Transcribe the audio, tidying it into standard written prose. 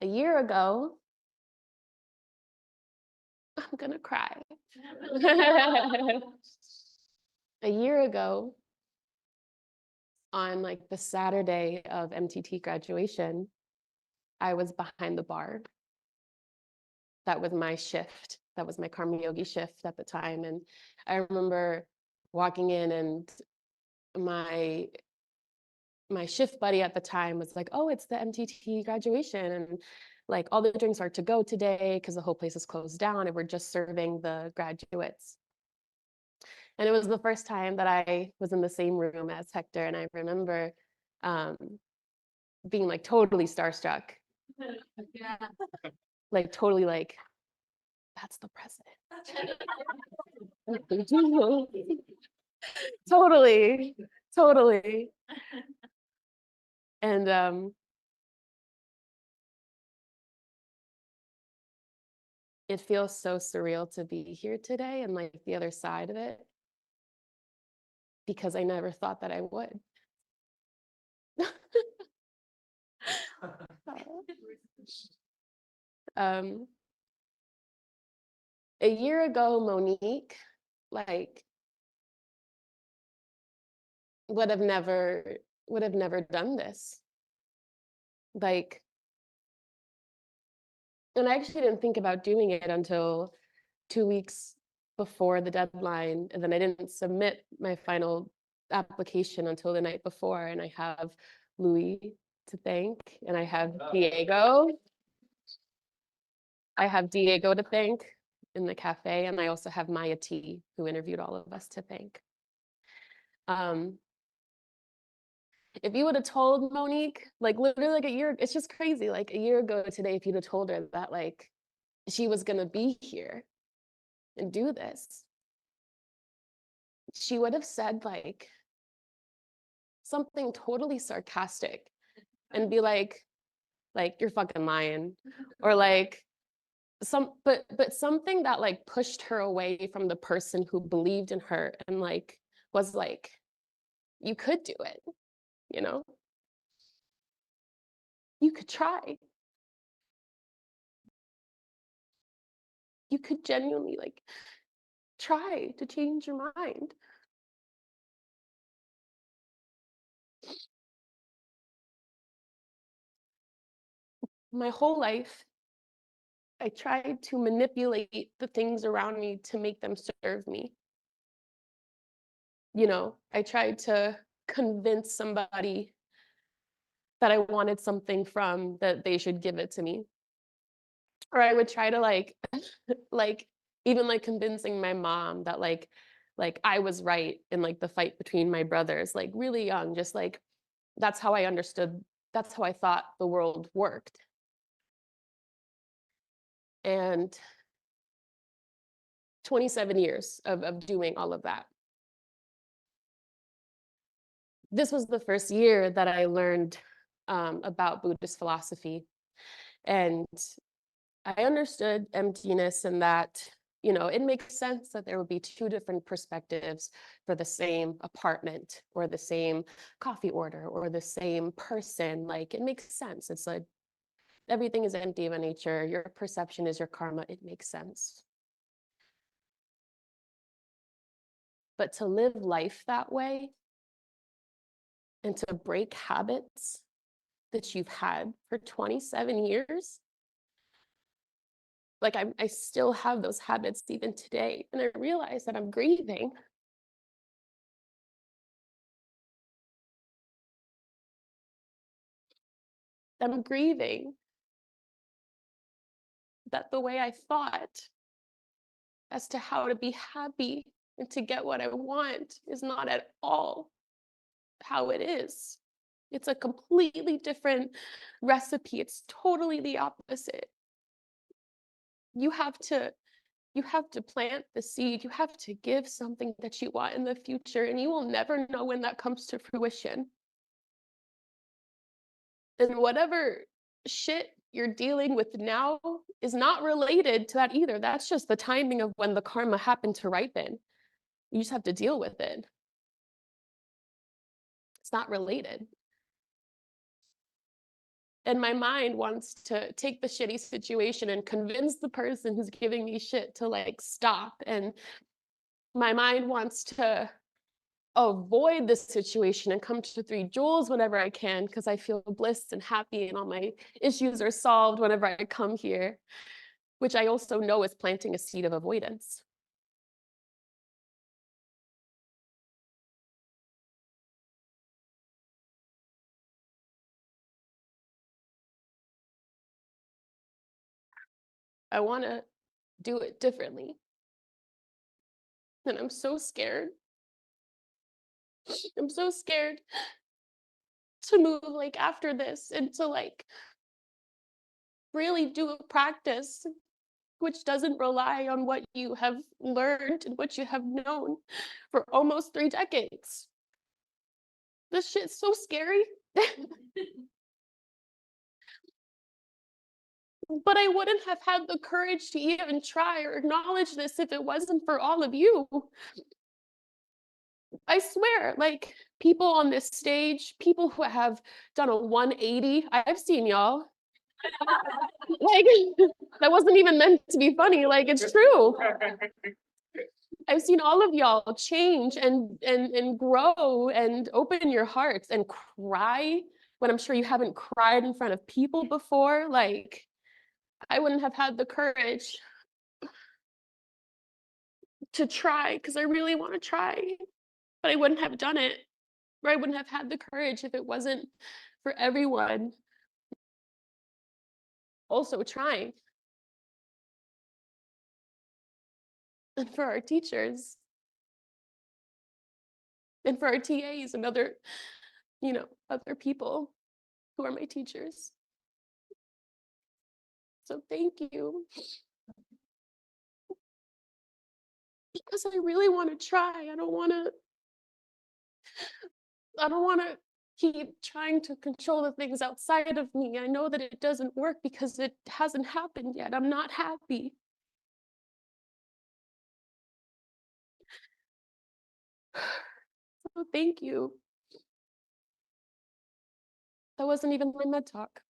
A year ago, I'm gonna cry. A year ago, on like the Saturday of MTT graduation, I was behind the bar. That was my shift. That was my karma yogi shift at the time. And I remember walking in, and my shift buddy at the time was like, "Oh, it's the MTT graduation, and like all the drinks are to go today because the whole place is closed down and we're just serving the graduates." And it was the first time that I was in the same room as Hector, and I remember um, being like totally starstruck, Yeah. like totally like, that's the president. Totally, totally. And it feels so surreal to be here today and like the other side of it, because I never thought that I would. um, a year ago, Monique, like, would have never done this. Like, and I actually didn't think about doing it until 2 weeks before the deadline, and then I didn't submit my final application until the night before. And I have Louis to thank, and I have Diego. I have Diego to thank in the cafe, and I also have Maya T, who interviewed all of us, to thank. If you would have told Monique, like literally like a year, it's just crazy, like a year ago today, if you'd have told her that like she was gonna be here and do this, she would have said like something totally sarcastic and be like you're fucking lying, or like but something that like pushed her away from the person who believed in her and like was like, you could do it, you know, you could try, you could genuinely like try to change your mind. My whole life, I tried to manipulate the things around me to make them serve me. You know, I tried to convince somebody that I wanted something from, that they should give it to me. Or I would try to like, like even like convincing my mom that like I was right in like the fight between my brothers, like really young, just like that's how I understood, that's how I thought the world worked. And 27 years of doing all of that. This was the first year that I learned about Buddhist philosophy. And I understood emptiness, and that, you know, it makes sense that there would be two different perspectives for the same apartment or the same coffee order or the same person. Like, it makes sense. It's like everything is empty by nature. Your perception is your karma. It makes sense. But to live life that way and to break habits that you've had for 27 years, like I still have those habits even today. And I realize that I'm grieving. I'm grieving that the way I thought as to how to be happy and to get what I want is not at all how it is. It's a completely different recipe. It's totally the opposite. You have to plant the seed. You have to give something that you want in the future, and you will never know when that comes to fruition. And whatever shit you're dealing with now is not related to that either. That's just the timing of when the karma happened to ripen. You just have to deal with it. It's not related. And my mind wants to take the shitty situation and convince the person who's giving me shit to like stop. And my mind wants to avoid this situation and come to 3 joules whenever I can, because I feel bliss and happy and all my issues are solved whenever I come here, which I also know is planting a seed of avoidance. I want to do it differently. And I'm so scared. I'm so scared to move like after this and to like really do a practice which doesn't rely on what you have learned and what you have known for almost 3 decades. This shit's so scary. But I wouldn't have had the courage to even try or acknowledge this if it wasn't for all of you. I swear, like people on this stage, people who have done a 180, I've seen y'all. Like that wasn't even meant to be funny, like it's true. I've seen all of y'all change and grow and open your hearts and cry when I'm sure you haven't cried in front of people before. Like I wouldn't have had the courage to try because I really want to try, but I wouldn't have done it, or I wouldn't have had the courage if it wasn't for everyone also trying, and for our teachers, and for our TAs and other, other people who are my teachers. So thank you. Because I really want to try. I don't want to keep trying to control the things outside of me. I know that it doesn't work because it hasn't happened yet. I'm not happy. So thank you. That wasn't even my med talk.